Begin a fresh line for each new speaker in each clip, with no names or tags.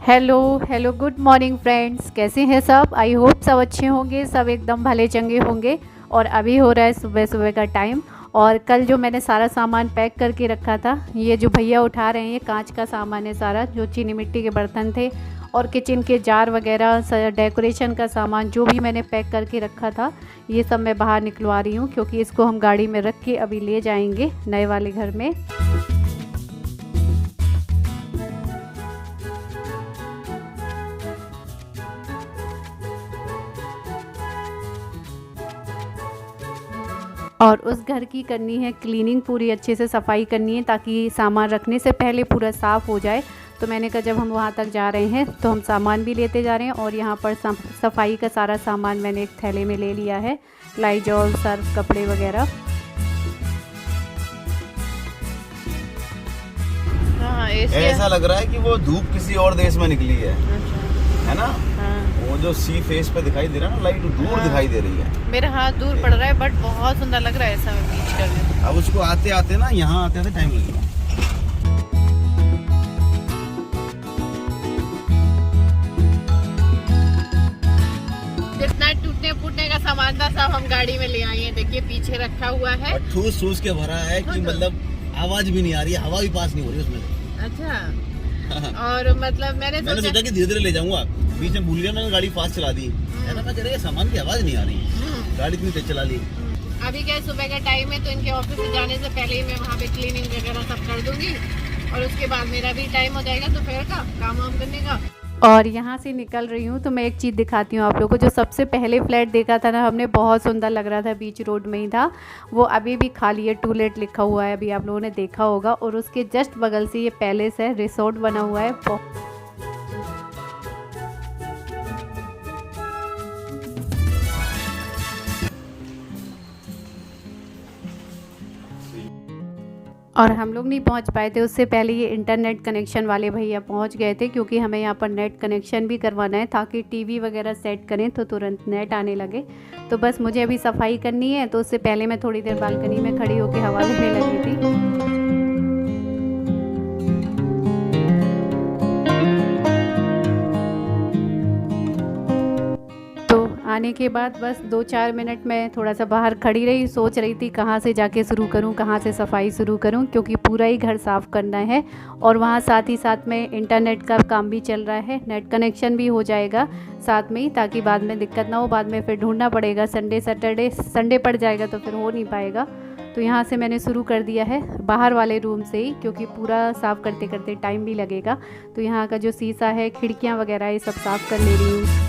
Hello hello, good morning friends. कैसे हैं सब? आई होप सब अच्छे होंगे, सब एकदम भले चंगे होंगे। और अभी हो रहा है सुबह सुबह का टाइम। और कल जो मैंने सारा सामान पैक करके रखा था, ये जो भैया उठा रहे हैं, ये कांच का सामान है सारा, जो चीनी मिट्टी के बर्तन थे और किचन के जार वगैरह, डेकोरेशन का सामान जो भी मैंने पैक करके रखा था, ये सब मैं बाहर निकलवा रही हूँ, क्योंकि इसको हम गाड़ी में रख के अभी ले जाएंगे नए वाले घर में। और उस घर की करनी है क्लीनिंग, पूरी अच्छे से सफाई करनी है, ताकि सामान रखने से पहले पूरा साफ़ हो जाए। तो मैंने कहा जब हम वहाँ तक जा रहे हैं तो हम सामान भी लेते जा रहे हैं, और यहाँ पर सफाई का सारा सामान मैंने एक थैले में ले लिया है, लाइजॉल, सर्फ, कपड़े वगैरह।
हाँ,
ऐसा लग रहा है कि वो धूप किसी और देश में निकली है ना।
हाँ,
वो जो सी फेस पे दिखाई दे रहा है ना, लाइट दूर
हाँ।
दिखाई दे रही है।
मेरा हाथ दूर पड़ रहा है, बट बहुत सुंदर लग रहा है ऐसा बीच करके।
अब उसको आते आते ना, यहाँ आते आते टाइम लगेगा।
जितना टूटने फूटने का सामान था सब हम गाड़ी में ले आए हैं। देखिए पीछे रखा हुआ है।
और ठूस ठूस के भरा है कि मतलब आवाज भी नहीं आ रही है, हवा भी पास नहीं हो रही उसमें।
अच्छा। और मतलब मैंने
सोचा कि धीरे धीरे ले जाऊंगा, बीच में भूल गया, मैंने गाड़ी फास्ट चला दी। ऐसा मैं कह रहा सामान की आवाज नहीं आ रही, गाड़ी इतनी तेज चला ली।
अभी क्या सुबह का टाइम है, तो इनके ऑफिस से जाने से पहले ही मैं वहाँ पे क्लीनिंग वगैरह सब कर दूंगी, और उसके बाद मेरा भी टाइम हो जाएगा दोपहर का काम वाम करने का।
और यहाँ से निकल रही हूँ तो मैं एक चीज़ दिखाती हूँ आप लोगों को। जो सबसे पहले फ्लैट देखा था ना हमने, बहुत सुंदर लग रहा था, बीच रोड में ही था, वो अभी भी खाली है, टू लेट लिखा हुआ है, अभी आप लोगों ने देखा होगा। और उसके जस्ट बगल से ये पैलेस है, रिसोर्ट बना हुआ है। और हम लोग नहीं पहुंच पाए थे, उससे पहले ये इंटरनेट कनेक्शन वाले भैया पहुंच गए थे, क्योंकि हमें यहाँ पर नेट कनेक्शन भी करवाना है, ताकि टीवी वगैरह सेट करें तो तुरंत नेट आने लगे। तो बस मुझे अभी सफाई करनी है, तो उससे पहले मैं थोड़ी देर बालकनी में खड़ी होकर हवा लेने लगी थी। आने के बाद बस 2-4 मिनट में थोड़ा सा बाहर खड़ी रही, सोच रही थी कहाँ से जाके शुरू करूँ, कहाँ से सफाई शुरू करूँ, क्योंकि पूरा ही घर साफ़ करना है। और वहाँ साथ ही साथ में इंटरनेट का काम भी चल रहा है, नेट कनेक्शन भी हो जाएगा साथ में ही, ताकि बाद में दिक्कत ना हो। बाद में फिर ढूंढना पड़ेगा, संडे पड़ जाएगा तो फिर हो नहीं पाएगा। तो यहाँ से मैंने शुरू कर दिया है बाहर वाले रूम से ही, क्योंकि पूरा साफ़ करते करते टाइम भी लगेगा। तो यहाँ का जो शीशा है, खिड़कियाँ वगैरह, ये सब साफ़ कर ले रही हूँ।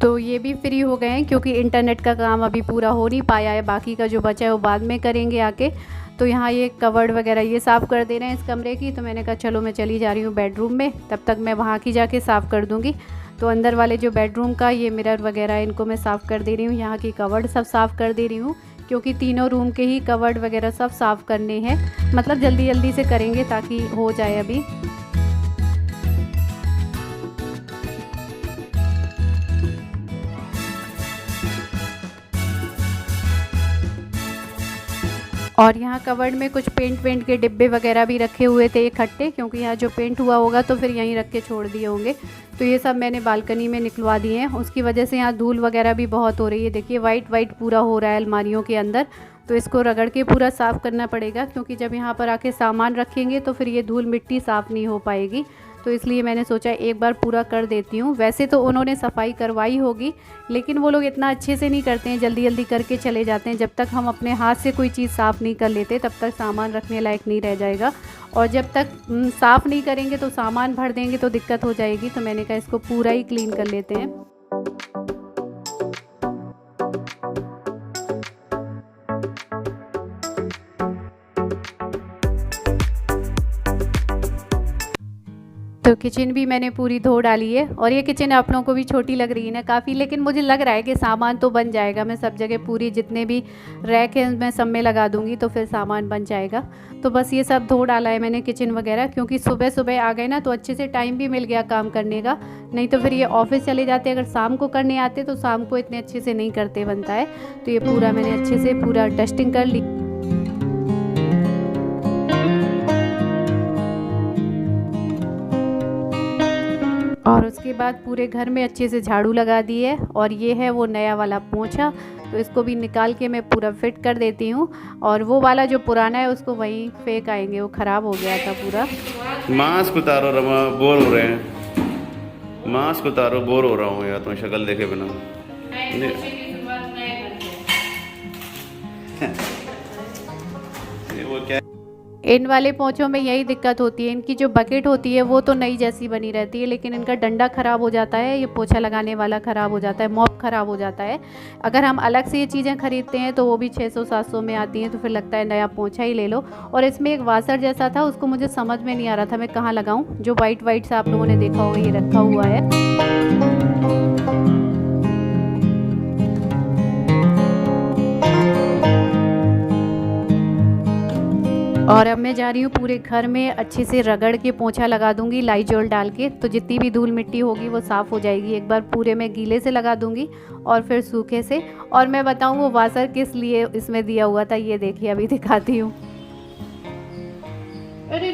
तो ये भी फ्री हो गए हैं, क्योंकि इंटरनेट का काम अभी पूरा हो नहीं पाया है, बाकी का जो बचा है वो बाद में करेंगे आके। तो यहाँ ये कवर्ड वगैरह ये साफ़ कर दे रहे हैं इस कमरे की। तो मैंने कहा चलो मैं चली जा रही हूँ बेडरूम में, तब तक मैं वहाँ की जाके साफ़ कर दूँगी। तो अंदर वाले जो बेडरूम का ये मिरर वगैरह, इनको मैं साफ़ कर दे रही हूँ, यहाँ की कवर्ड सब साफ़ कर दे रही हूँ, क्योंकि तीनों रूम के ही कवर्ड वगैरह सब साफ़ करने हैं। मतलब जल्दी जल्दी से करेंगे ताकि हो जाए अभी। और यहाँ कवर्ड में कुछ पेंट के डिब्बे वगैरह भी रखे हुए थे इकट्ठे, क्योंकि यहाँ जो पेंट हुआ होगा तो फिर यहीं रख के छोड़ दिए होंगे। तो ये सब मैंने बालकनी में निकलवा दिए हैं। उसकी वजह से यहाँ धूल वगैरह भी बहुत हो रही है। देखिए वाइट पूरा हो रहा है अलमारियों के अंदर। तो इसको रगड़ के पूरा साफ़ करना पड़ेगा, क्योंकि जब यहाँ पर आके सामान रखेंगे तो फिर ये धूल मिट्टी साफ़ नहीं हो पाएगी। तो इसलिए मैंने सोचा एक बार पूरा कर देती हूँ। वैसे तो उन्होंने सफाई करवाई होगी, लेकिन वो लोग इतना अच्छे से नहीं करते हैं, जल्दी जल्दी करके चले जाते हैं। जब तक हम अपने हाथ से कोई चीज़ साफ़ नहीं कर लेते, तब तक सामान रखने लायक नहीं रह जाएगा। और जब तक साफ़ नहीं करेंगे तो सामान भर देंगे तो दिक्कत हो जाएगी। तो मैंने कहा इसको पूरा ही क्लीन कर लेते हैं। तो किचन भी मैंने पूरी धो डाली है। और ये किचन आप लोगों को भी छोटी लग रही है ना काफ़ी, लेकिन मुझे लग रहा है कि सामान तो बन जाएगा। मैं सब जगह पूरी जितने भी रैक हैं मैं सब में लगा दूंगी तो फिर सामान बन जाएगा। तो बस ये सब धो डाला है मैंने किचन वगैरह, क्योंकि सुबह सुबह आ गए ना तो अच्छे से टाइम भी मिल गया काम करने का। नहीं तो फिर ये ऑफिस चले जाते, अगर शाम को करने आते तो शाम को इतने अच्छे से नहीं करते बनता है। तो ये पूरा मैंने अच्छे से पूरा डस्टिंग कर ली। और उसके बाद पूरे घर में अच्छे से झाड़ू लगा दी है। और ये है वो नया वाला पोंछा, तो इसको भी निकाल के मैं पूरा फिट कर देती हूँ। और वो वाला जो पुराना है उसको वहीं फेंक आएंगे, वो ख़राब हो गया था पूरा।
मास्क उतारो रमा, बोर हो रहे हैं। मास्क उतारो, बोर हो रहा हूँ यार तुम्हें शक्ल देखे बिना। वो क्या
इन वाले पोंछों में यही दिक्कत होती है, इनकी जो बकेट होती है वो तो नई जैसी बनी रहती है, लेकिन इनका डंडा ख़राब हो जाता है, ये पोछा लगाने वाला ख़राब हो जाता है, मॉप ख़राब हो जाता है। अगर हम अलग से ये चीज़ें ख़रीदते हैं तो वो भी 600-700 में आती हैं, तो फिर लगता है नया पोंछा ही ले लो। और इसमें एक वासर जैसा था, उसको मुझे समझ में नहीं आ रहा था मैं कहाँ लगाऊँ। जो वाइट वाइट सा आप लोगों ने देखा होगा ये रखा हुआ है। और अब मैं जा रही हूँ पूरे घर में अच्छे से रगड़ के पोंछा लगा दूंगी लाइजॉल डाल के, तो जितनी भी धूल मिट्टी होगी वो साफ़ हो जाएगी। एक बार पूरे में गीले से लगा दूंगी और फिर सूखे से। और मैं बताऊँ वो वासर किस लिए इसमें दिया हुआ था, ये देखिए अभी दिखाती हूँ। अरे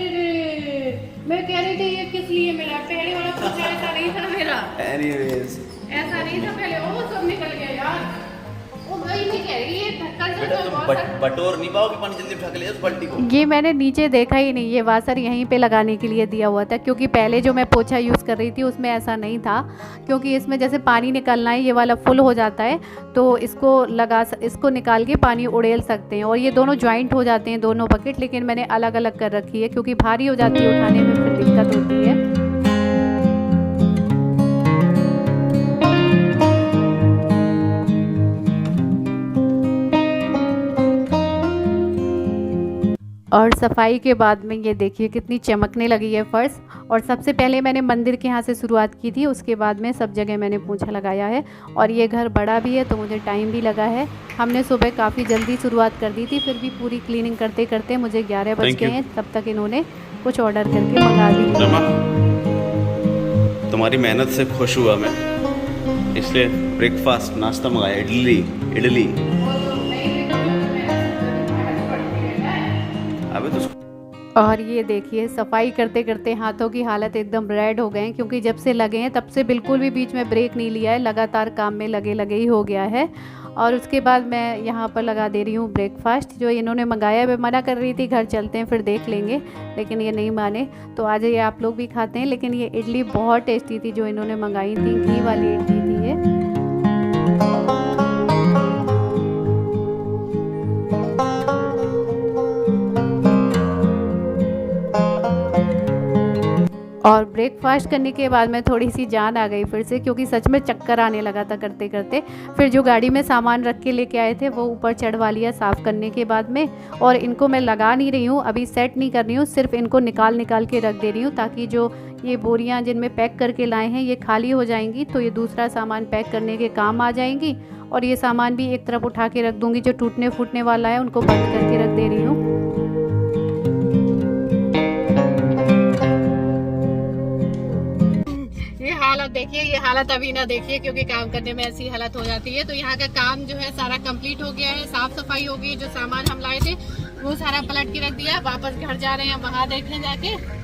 मैं कह रही थी ये किस लिए मिला, पहले वाला पोंछा ऐसा नहीं था मेरा।
एनीवेज
ऐसा नहीं था पहले, वो सब निकल गया यार। वो वही नहीं कह रही है
बटोर नहीं पाओगे, पानी जल्दी उठा के ले उस बाल्टी को।
ये मैंने नीचे देखा ही नहीं, ये वासर यहीं पे लगाने के लिए दिया हुआ था, क्योंकि पहले जो मैं पोछा यूज़ कर रही थी उसमें ऐसा नहीं था। क्योंकि इसमें जैसे पानी निकलना है, ये वाला फुल हो जाता है तो इसको निकाल के पानी उड़ेल सकते हैं। और ये दोनों ज्वाइंट हो जाते हैं दोनों बकेट, लेकिन मैंने अलग अलग कर रखी है क्योंकि भारी हो जाती है उठाने में, फिर दिक्कत होती है। और सफाई के बाद में ये देखिए कितनी चमकने लगी है फर्श। और सबसे पहले मैंने मंदिर के यहाँ से शुरुआत की थी, उसके बाद में सब जगह मैंने पोंछा लगाया है। और ये घर बड़ा भी है तो मुझे टाइम भी लगा है। हमने सुबह काफ़ी जल्दी शुरुआत कर दी थी, फिर भी पूरी क्लीनिंग करते करते मुझे 11 बज गए हैं। तब तक इन्होंने कुछ ऑर्डर करके मंगा दी।
तुम्हारी मेहनत से खुश हुआ मैं, इसलिए ब्रेकफास्ट नाश्ता मंगाया, इडली।
और ये देखिए सफाई करते करते हाथों की हालत एकदम रेड हो गए हैं, क्योंकि जब से लगे हैं तब से बिल्कुल भी बीच में ब्रेक नहीं लिया है, लगातार काम में लगे ही हो गया है। और उसके बाद मैं यहाँ पर लगा दे रही हूँ ब्रेकफास्ट जो इन्होंने मंगाया। मैं मना कर रही थी घर चलते हैं फिर देख लेंगे, लेकिन ये नहीं माने, तो आज ये आप लोग भी खाते हैं। लेकिन ये इडली बहुत टेस्टी थी जो इन्होंने मंगाई थी, घी वाली इडली थी ये। और ब्रेकफास्ट करने के बाद में थोड़ी सी जान आ गई फिर से, क्योंकि सच में चक्कर आने लगा था करते करते। फिर जो गाड़ी में सामान रख के लेके आए थे वो ऊपर चढ़वा लिया साफ़ करने के बाद में। और इनको मैं लगा नहीं रही हूँ, अभी सेट नहीं कर रही हूँ, सिर्फ इनको निकाल के रख दे रही हूँ, ताकि जो ये बोरियाँ जिनमें पैक करके लाए हैं ये खाली हो जाएंगी तो ये दूसरा सामान पैक करने के काम आ जाएंगी। और ये सामान भी एक तरफ उठा के रख दूँगी, जो टूटने फूटने वाला है उनको बंद करके रख दे रही हूँ।
हालत देखिए, ये हालत अभी ना देखिए, क्योंकि काम करने में ऐसी हालत हो जाती है। तो यहाँ का काम जो है सारा कंप्लीट हो गया है, साफ सफाई हो गई। जो सामान हम लाए थे वो सारा पलट के रख दिया, वापस घर जा रहे हैं, वहाँ देखें जाके।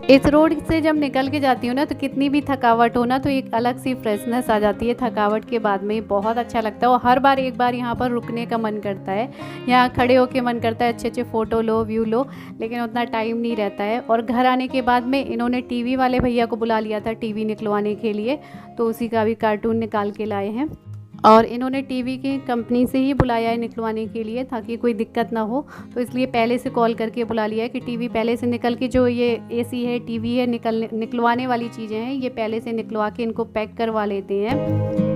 इस रोड से जब निकल के जाती हूँ ना तो कितनी भी थकावट हो ना तो एक अलग सी फ्रेशनेस आ जाती है थकावट के बाद में, बहुत अच्छा लगता है। और हर बार एक बार यहाँ पर रुकने का मन करता है, यहाँ खड़े होके मन करता है अच्छे अच्छे फ़ोटो लो, व्यू लो, लेकिन उतना टाइम नहीं रहता है। और घर आने के बाद में इन्होंने टीवी वाले भैया को बुला लिया था टीवी निकलवाने के लिए, तो उसी का भी कार्टून निकाल के लाए हैं। और इन्होंने टीवी की कंपनी से ही बुलाया है निकलवाने के लिए, ताकि कोई दिक्कत ना हो। तो इसलिए पहले से कॉल करके बुला लिया है कि टीवी पहले से निकल के, जो ये एसी है, टीवी है, निकलवाने वाली चीज़ें हैं, ये पहले से निकलवा के इनको पैक करवा लेते हैं।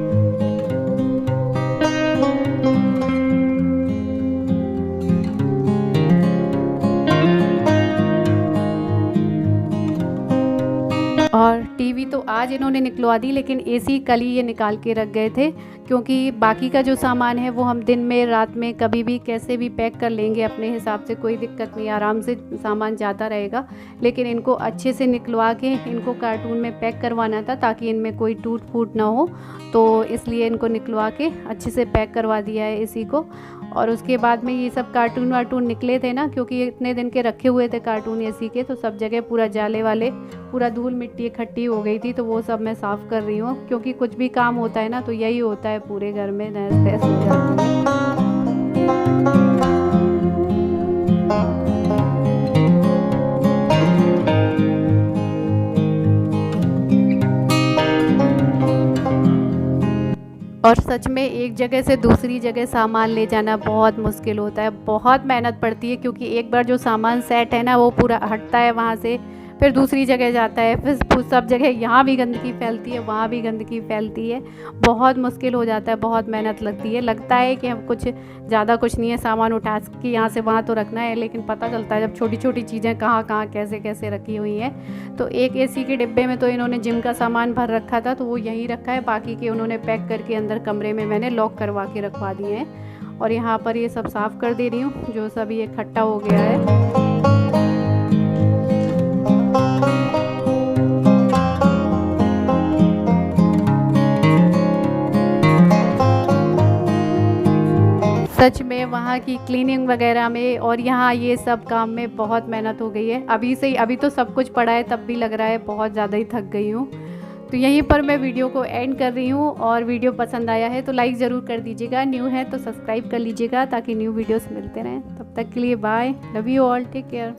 और टीवी तो आज इन्होंने निकलवा दी, लेकिन एसी कल ही ये निकाल के रख गए थे, क्योंकि बाकी का जो सामान है वो हम दिन में, रात में, कभी भी कैसे भी पैक कर लेंगे अपने हिसाब से, कोई दिक्कत नहीं, आराम से सामान जाता रहेगा। लेकिन इनको अच्छे से निकलवा के इनको कार्टून में पैक करवाना था, ताकि इनमें कोई टूट फूट ना हो। तो इसलिए इनको निकलवा के अच्छे से पैक करवा दिया है एसी को। और उसके बाद में ये सब कार्टून वार्टून निकले थे ना, क्योंकि इतने दिन के रखे हुए थे कार्टून एसी के, तो सब जगह पूरा जाले वाले, पूरा धूल मिट्टी इकट्ठी हो गई थी। तो वो सब मैं साफ़ कर रही हूँ, क्योंकि कुछ भी काम होता है ना तो यही होता है, पूरे घर में तहस नहस हो जाती है। और सच में एक जगह से दूसरी जगह सामान ले जाना बहुत मुश्किल होता है, बहुत मेहनत पड़ती है, क्योंकि एक बार जो सामान सेट है ना वो पूरा हटता है वहाँ से, फिर दूसरी जगह जाता है, फिर सब जगह यहाँ भी गंदगी फैलती है, वहाँ भी गंदगी फैलती है, बहुत मुश्किल हो जाता है, बहुत मेहनत लगती है। लगता है कि हम कुछ ज़्यादा कुछ नहीं है, सामान उठा के यहाँ से वहाँ तो रखना है, लेकिन पता चलता है जब छोटी छोटी चीज़ें कहाँ कहाँ कैसे कैसे रखी हुई हैं। तो एक एसी के डिब्बे में तो इन्होंने जिम का सामान भर रखा था, तो वो यहीं रखा है, बाकी के उन्होंने पैक करके अंदर कमरे में मैंने लॉक करवा के रखवा दिए हैं। और यहाँ पर ये सब साफ़ कर दे रही हूँ, जो सब ये इकट्ठा हो गया है। सच में वहाँ की क्लीनिंग वगैरह में और यहाँ ये सब काम में बहुत मेहनत हो गई है। अभी से ही, अभी तो सब कुछ पड़ा है, तब भी लग रहा है बहुत ज़्यादा ही थक गई हूँ। तो यहीं पर मैं वीडियो को एंड कर रही हूँ। और वीडियो पसंद आया है तो लाइक ज़रूर कर दीजिएगा, न्यू है तो सब्सक्राइब कर लीजिएगा, ताकि न्यू वीडियोस मिलते रहें। तब तक के लिए bye, love you all, take care.